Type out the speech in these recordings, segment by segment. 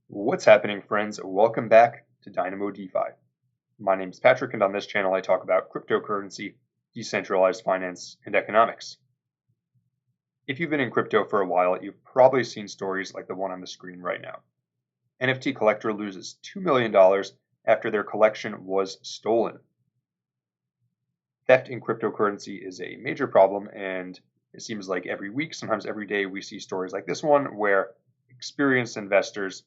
What's happening, friends? Welcome back to Dynamo DeFi. My name is Patrick, and on this channel I talk about cryptocurrency, decentralized finance, and economics. If you've been in crypto for a while, you've probably seen stories like the one on the screen right now. NFT collector loses $2 million after their collection was stolen. Theft in cryptocurrency is a major problem, and it seems like every week, sometimes every day, we see stories like this one where experienced investors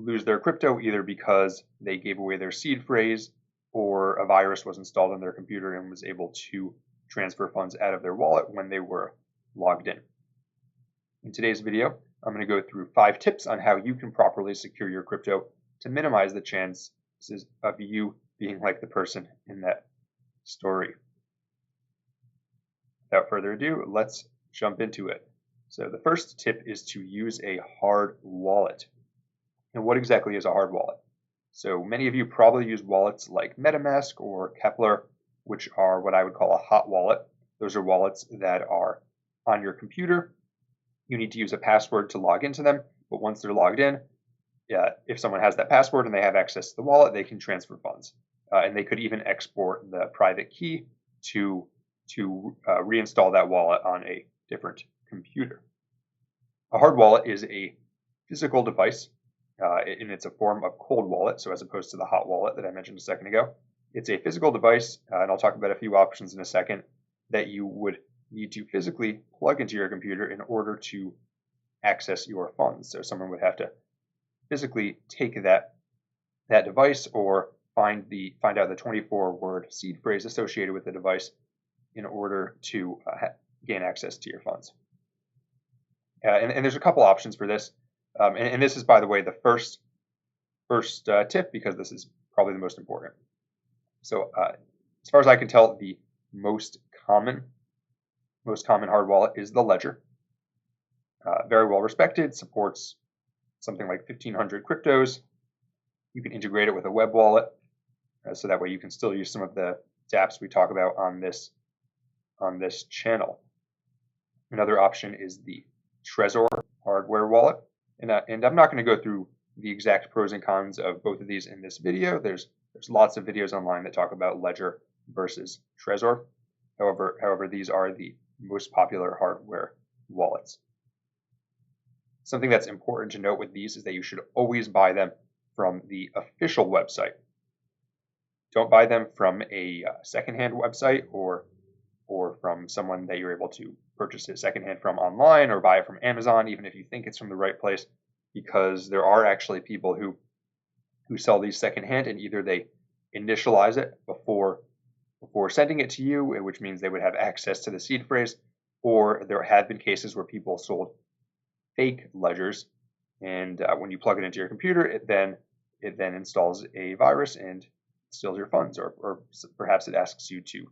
lose their crypto either because they gave away their seed phrase or a virus was installed on their computer and was able to transfer funds out of their wallet when they were logged in. In today's video, I'm going to go through 5 tips on how you can properly secure your crypto to minimize the chances of you being like the person in that story. Without further ado, let's jump into it. So the first tip is to use a hard wallet. And what exactly is a hard wallet? So many of you probably use wallets like MetaMask or Keplr, which are what I would call a hot wallet. Those are wallets that are on your computer. You need to use a password to log into them, but once they're logged in, if someone has that password and they have access to the wallet, they can transfer funds. And they could even export the private key to reinstall that wallet on a different computer. A hard wallet is a physical device, and it's a form of cold wallet, so as opposed to the hot wallet that I mentioned a second ago. It's a physical device, and I'll talk about a few options in a second, that you would need to physically plug into your computer in order to access your funds. So someone would have to physically take that device or find out the 24-word seed phrase associated with the device in order to gain access to your funds. And there's a couple options for this. And this is, by the way, the first tip, because this is probably the most important. So as far as I can tell, the most common hard wallet is the Ledger. Very well respected, supports something like 1,500 cryptos. You can integrate it with a web wallet, so that way you can still use some of the dApps we talk about on this channel. Another option is the Trezor hardware wallet. And I'm not going to go through the exact pros and cons of both of these in this video. There's lots of videos online that talk about Ledger versus Trezor. However, these are the most popular hardware wallets. Something that's important to note with these is that you should always buy them from the official website. Don't buy them from a secondhand website or from someone that you're able to purchase it secondhand from online, or buy it from Amazon, even if you think it's from the right place, because there are actually people who sell these secondhand, and either they initialize it before sending it to you, which means they would have access to the seed phrase, or there have been cases where people sold fake ledgers, and when you plug it into your computer, it then installs a virus and steals your funds, or perhaps it asks you to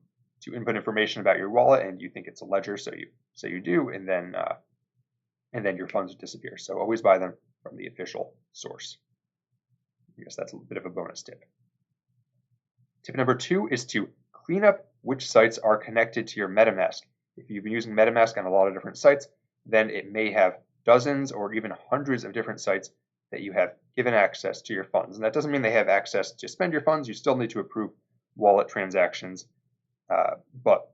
input information about your wallet, and you think it's a ledger, so you do, and then your funds disappear. So always buy them from the official source. I guess that's a bit of a bonus tip. Tip number 2 is to clean up which sites are connected to your MetaMask. If you've been using MetaMask on a lot of different sites, then it may have dozens or even hundreds of different sites that you have given access to your funds. And that doesn't mean they have access to spend your funds. You still need to approve wallet transactions. But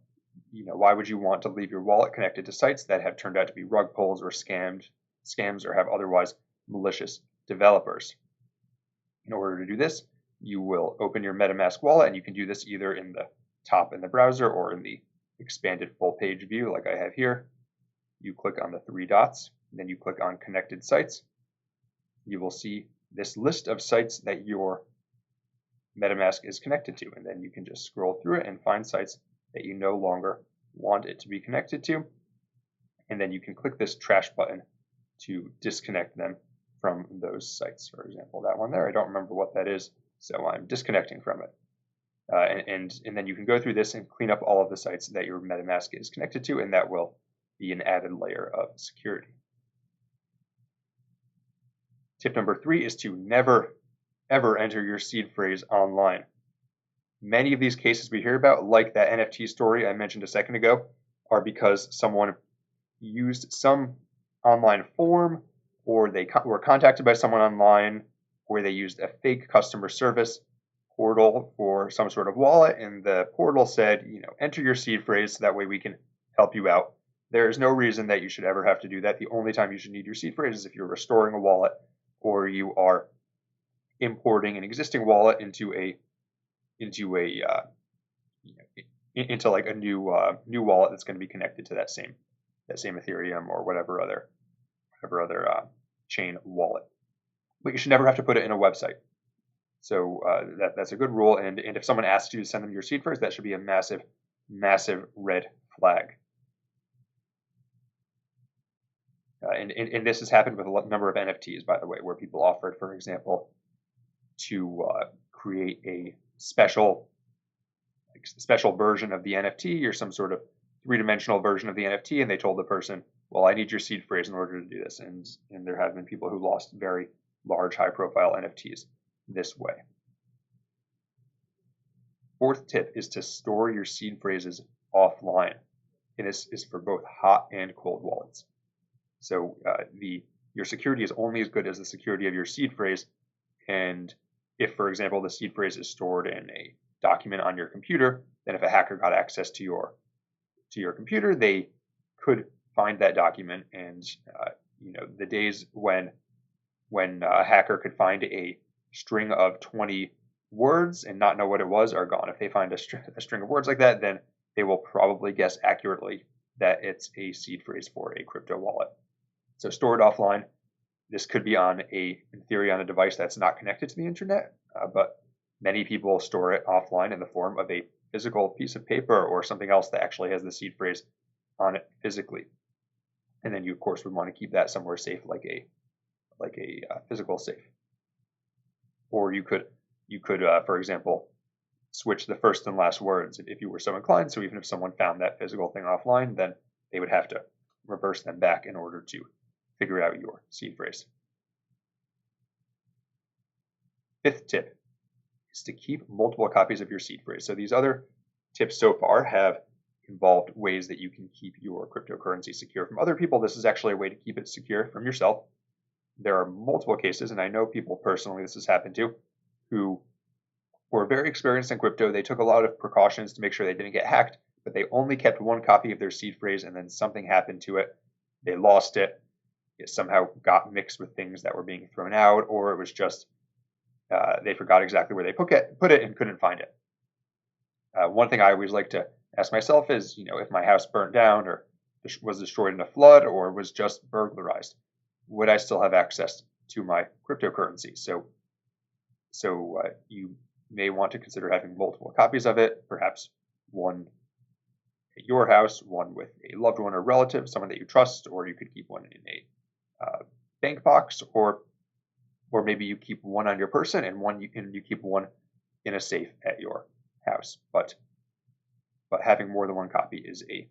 why would you want to leave your wallet connected to sites that have turned out to be rug pulls or scams or have otherwise malicious developers? In order to do this, you will open your MetaMask wallet, and you can do this either in the top in the browser or in the expanded full page view like I have here. You click on the 3 dots, and then you click on connected sites. You will see this list of sites that your MetaMask is connected to, and then you can just scroll through it and find sites that you no longer want it to be connected to, and then you can click this trash button to disconnect them from those sites. For example, that one there, I don't remember what that is, so I'm disconnecting from it. And then you can go through this and clean up all of the sites that your MetaMask is connected to, and that will be an added layer of security. Tip number 3 is to never, ever enter your seed phrase online. Many of these cases we hear about, like that NFT story I mentioned a second ago, are because someone used some online form or they were contacted by someone online, or they used a fake customer service portal for some sort of wallet, and the portal said, enter your seed phrase so that way we can help you out. There is no reason that you should ever have to do that. The only time you should need your seed phrase is if you're restoring a wallet or you are importing an existing wallet into like a new wallet that's going to be connected to that same Ethereum or whatever other chain wallet. But you should never have to put it in a website. So that's a good rule. And if someone asks you to send them your seed phrase, that should be a massive, massive red flag. And this has happened with a number of NFTs, by the way, where people offered, for example, to create a special version of the NFT or some sort of three-dimensional version of the NFT, and they told the person, well, I need your seed phrase in order to do this. And there have been people who lost very large, high-profile NFTs this way. Fourth tip is to store your seed phrases offline. And this is for both hot and cold wallets. So your security is only as good as the security of your seed phrase. And if, for example, the seed phrase is stored in a document on your computer, then if a hacker got access to your computer, they could find that document. And the days when a hacker could find a string of 20 words and not know what it was are gone. If they find a string of words like that, then they will probably guess accurately that it's a seed phrase for a crypto wallet. So store it offline. This could be in theory, on a device that's not connected to the internet, but many people store it offline in the form of a physical piece of paper or something else that actually has the seed phrase on it physically. And then you, of course, would want to keep that somewhere safe, like a physical safe. Or you could, for example, switch the first and last words if you were so inclined. So even if someone found that physical thing offline, then they would have to reverse them back in order to figure out your seed phrase. Fifth tip is to keep multiple copies of your seed phrase. So these other tips so far have involved ways that you can keep your cryptocurrency secure from other people. This is actually a way to keep it secure from yourself. There are multiple cases, and I know people personally this has happened to, who were very experienced in crypto. They took a lot of precautions to make sure they didn't get hacked, but they only kept one copy of their seed phrase, and then something happened to it. They lost it. It somehow got mixed with things that were being thrown out, or it was just they forgot exactly where they put it and couldn't find it. One thing I always like to ask myself is, if my house burnt down or was destroyed in a flood or was just burglarized, would I still have access to my cryptocurrency? So you may want to consider having multiple copies of it, perhaps one at your house, one with a loved one or relative, someone that you trust, or you could keep one in a bank box, or maybe you keep one on your person and you keep one in a safe at your house. But having more than one copy is a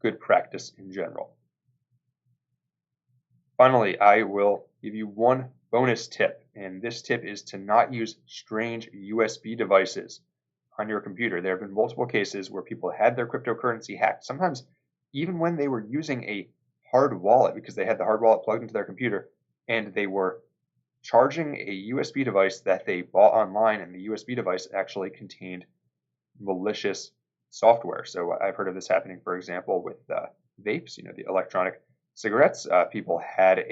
good practice in general. Finally, I will give you one bonus tip, and this tip is to not use strange USB devices on your computer. There have been multiple cases where people had their cryptocurrency hacked, sometimes even when they were using a hard wallet, because they had the hard wallet plugged into their computer, and they were charging a USB device that they bought online, and the USB device actually contained malicious software. So I've heard of this happening, for example, with vapes, the electronic cigarettes. People had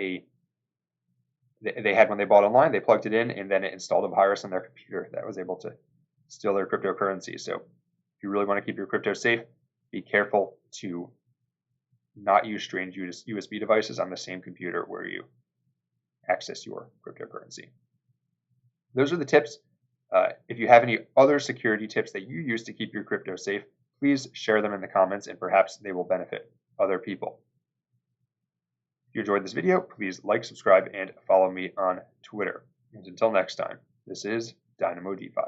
when they bought online, they plugged it in, and then it installed a virus on their computer that was able to steal their cryptocurrency. So if you really want to keep your crypto safe, be careful to not use strange USB devices on the same computer where you access your cryptocurrency. Those are the tips. If you have any other security tips that you use to keep your crypto safe, please share them in the comments, and perhaps they will benefit other people. If you enjoyed this video, please like, subscribe, and follow me on Twitter. And until next time, this is Dynamo DeFi.